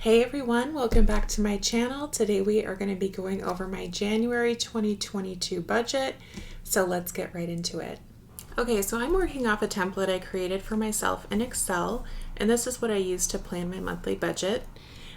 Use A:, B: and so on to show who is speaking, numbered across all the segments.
A: Hey everyone, welcome back to my channel. Today we are going to be going over my January 2022 budget, so let's get right into it. Okay, so I'm working off a template I created for myself in Excel, and this is what I use to plan my monthly budget.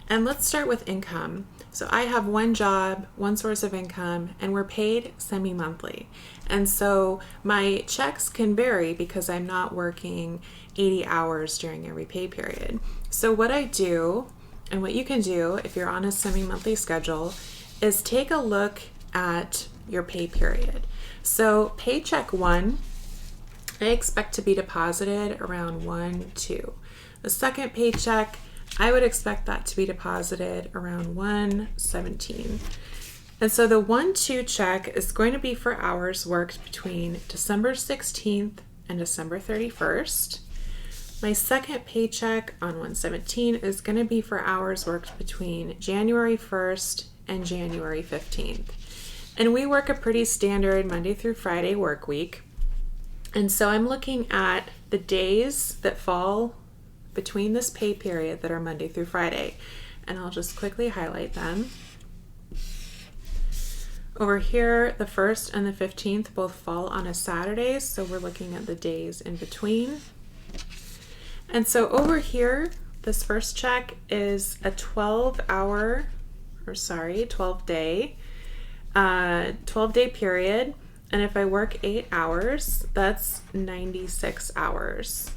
A: And let's start with income. So I have one job, one source of income, and we're paid semi-monthly. And so my checks can vary because I'm not working 80 hours during every pay period. So what I do, and what you can do if you're on a semi-monthly schedule, is take a look at your pay period. So paycheck 1, I expect to be deposited around 1/2. The second paycheck, I would expect that to be deposited around 1/17. And so the 1/2 check is going to be for hours worked between December 16th and December 31st. My second paycheck on 1/17 is going to be for hours worked between January 1st and January 15th. And we work a pretty standard Monday through Friday work week. And so I'm looking at the days that fall between this pay period that are Monday through Friday. And I'll just quickly highlight them. Over here, the 1st and the 15th both fall on a Saturday, so we're looking at the days in between. And so over here, this first check is a 12-day period. And if I work 8 hours, that's 96 hours.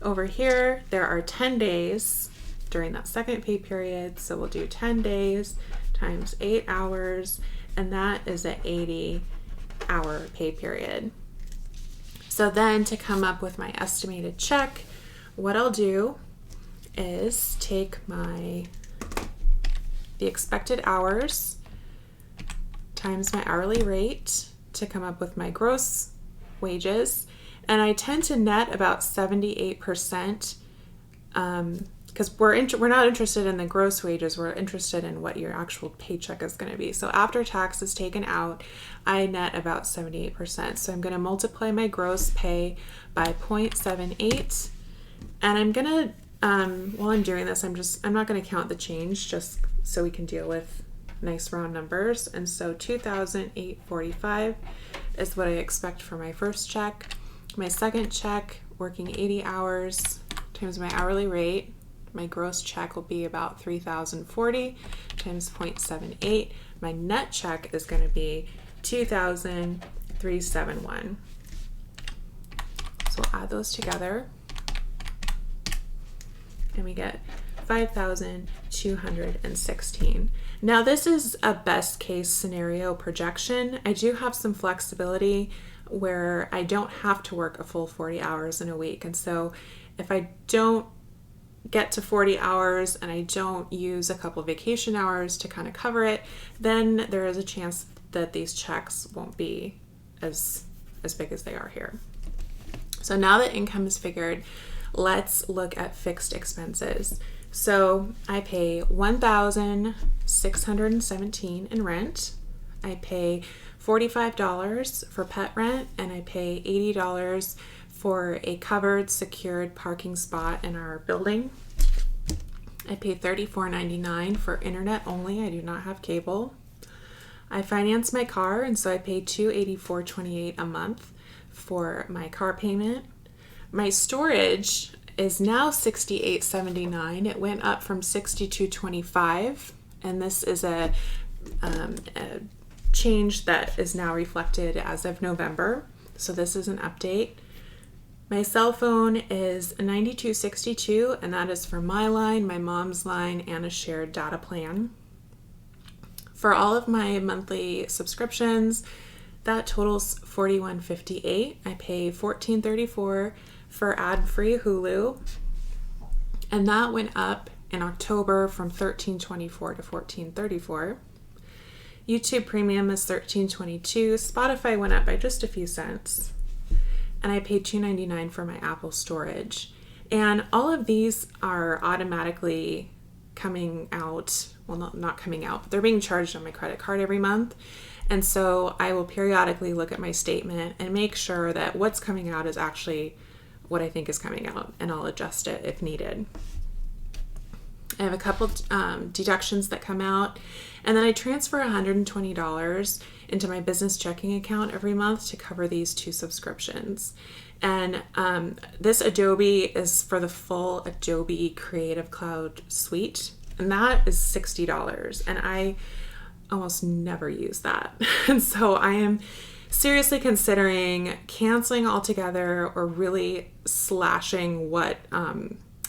A: Over here, there are 10 days during that second pay period. So we'll do 10 days times 8 hours, and that is an 80-hour pay period. So then to come up with my estimated check, what I'll do is take the expected hours times my hourly rate to come up with my gross wages. And I tend to net about 78%, because we're not interested in the gross wages, we're interested in what your actual paycheck is going to be. So after tax is taken out, I net about 78%. So I'm going to multiply my gross pay by 0.78, and I'm going to, while I'm doing this, I'm not going to count the change just so we can deal with nice round numbers. And so $2,845 is what I expect for my first check. My second check, working 80 hours times my hourly rate, my gross check will be about $3,040 times 0.78. My net check is going to be $2,371. So we'll add those together, and we get $5,216. Now this is a best case scenario projection. I do have some flexibility where I don't have to work a full 40 hours in a week. And so if I don't get to 40 hours and I don't use a couple vacation hours to kind of cover it, then there is a chance that these checks won't be as big as they are here. So now that income is figured, let's look at fixed expenses. So I pay $1,617 in rent. I pay $45 for pet rent, and I pay $80 for a covered, secured parking spot in our building. I pay $34.99 for internet only. I do not have cable. I finance my car, and so I pay $284.28 a month for my car payment. My storage is now $68.79. It went up from $62.25, and this is a change that is now reflected as of November. So this is an update. My cell phone is $92.62, and that is for my line, my mom's line, and a shared data plan. For all of my monthly subscriptions, that totals $41.58. I pay $14.34 for ad-free Hulu, and that went up in October from $13.24 to $14.34. YouTube Premium is $13.22. Spotify went up by just a few cents. And I paid $2.99 for my Apple storage. And all of these are automatically coming out, well, not coming out, but they're being charged on my credit card every month. And so I will periodically look at my statement and make sure that what's coming out is actually what I think is coming out, and I'll adjust it if needed. I have a couple deductions that come out, and then I transfer $120 into my business checking account every month to cover these 2 subscriptions. And this Adobe is for the full Adobe Creative Cloud suite, and that is $60, and I almost never use that. And so I am seriously considering canceling altogether or really slashing what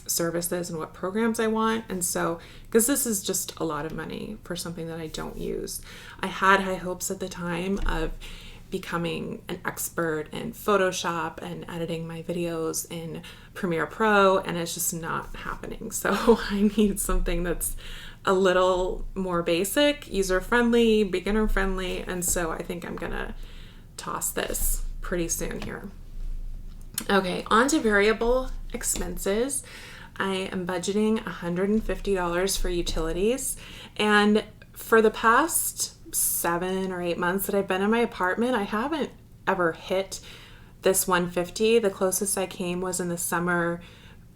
A: services and what programs I want. And so, because this is just a lot of money for something that I don't use. I had high hopes at the time of becoming an expert in Photoshop and editing my videos in Premiere Pro, and it's just not happening. So I need something that's a little more basic, user-friendly, beginner-friendly, and so I think I'm gonna toss this pretty soon here. Okay, on to variable expenses. I am budgeting $150 for utilities, and for the past 7 or 8 months that I've been in my apartment, I haven't ever hit this 150. The closest I came was in the summer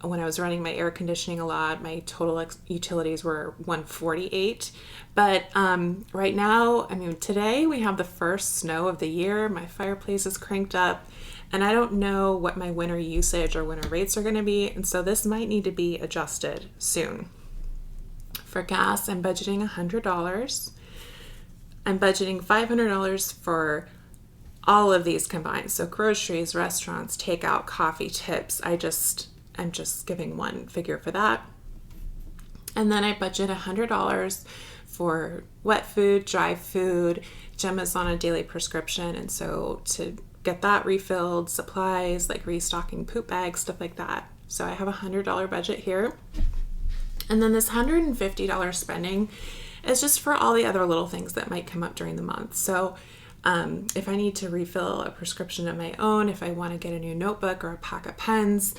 A: when I was running my air conditioning a lot. My total utilities were 148. But right now, I mean, today we have the first snow of the year. My fireplace is cranked up, and I don't know what my winter usage or winter rates are going to be. And so this might need to be adjusted soon. For gas, I'm budgeting $100. I'm budgeting $500 for all of these combined. So groceries, restaurants, takeout, coffee, tips. I'm just giving one figure for that. And then I budget $100 for wet food, dry food. Gemma's on a daily prescription, and so to get that refilled, supplies like restocking poop bags, stuff like that. So I have a $100 budget here. And then this $150 spending is just for all the other little things that might come up during the month. So if I need to refill a prescription of my own, if I want to get a new notebook or a pack of pens,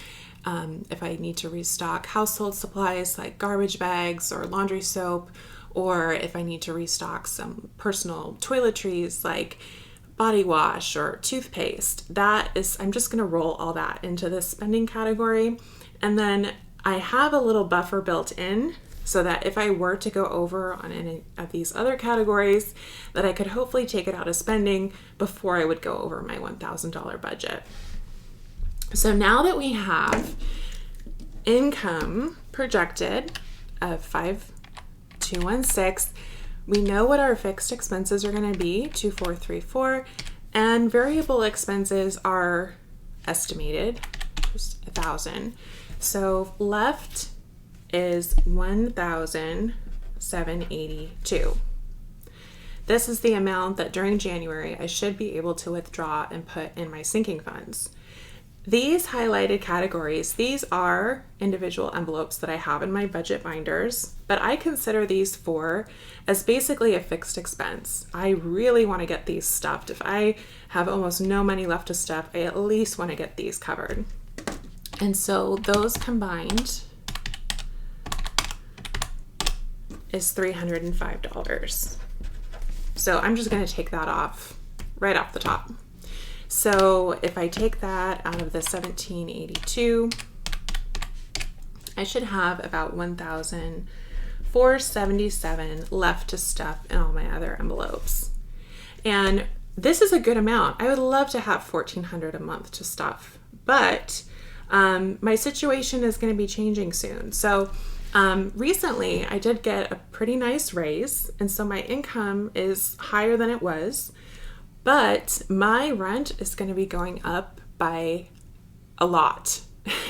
A: if I need to restock household supplies like garbage bags or laundry soap, or if I need to restock some personal toiletries like body wash or toothpaste, I'm just going to roll all that into this spending category. And then I have a little buffer built in so that if I were to go over on any of these other categories, that I could hopefully take it out of spending before I would go over my $1,000 budget. So now that we have income projected of 5,216, we know what our fixed expenses are going to be, 2,434, and variable expenses are estimated, just 1,000. So left is 1,782. This is the amount that during January I should be able to withdraw and put in my sinking funds. These highlighted categories, these are individual envelopes that I have in my budget binders, but I consider these 4 as basically a fixed expense. I really want to get these stuffed. If I have almost no money left to stuff, I at least want to get these covered. And so those combined is $305. So I'm just going to take that off right off the top. So if I take that out of the 1,782, I should have about 1,477 left to stuff in all my other envelopes. And this is a good amount. I would love to have $1,400 a month to stuff, but my situation is going to be changing soon. So recently I did get a pretty nice raise, and so my income is higher than it was. But my rent is going to be going up by a lot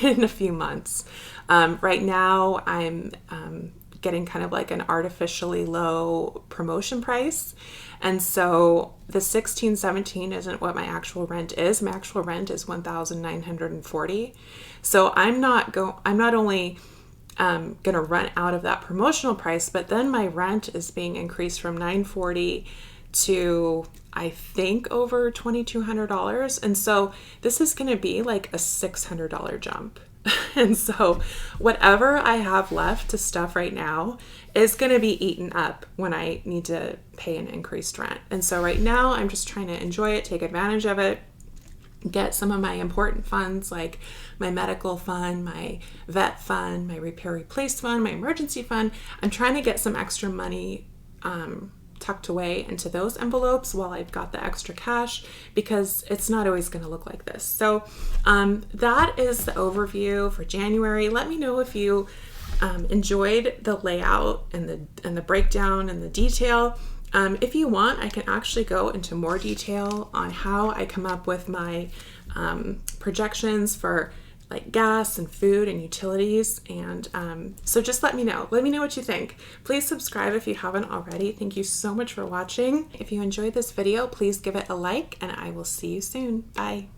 A: in a few months. Right now, I'm getting kind of like an artificially low promotion price. And so the $1,617 isn't what my actual rent is. My actual rent is $1,940. So I'm not only going to run out of that promotional price, but then my rent is being increased from $940 to I think over $2,200. And so this is going to be like a $600 jump. And so whatever I have left to stuff right now is going to be eaten up when I need to pay an increased rent. And so right now I'm just trying to enjoy it, take advantage of it. get some of my important funds like my medical fund, my vet fund, my repair replace fund, my emergency fund. I'm trying to get some extra money tucked away into those envelopes while I've got the extra cash, because it's not always going to look like this. So that is the overview for January. Let me know if you enjoyed the layout and the breakdown and the detail. If you want, I can actually go into more detail on how I come up with my projections for like gas and food and utilities. And so just let me know. Let me know what you think. Please subscribe if you haven't already. Thank you so much for watching. If you enjoyed this video, please give it a like, and I will see you soon. Bye.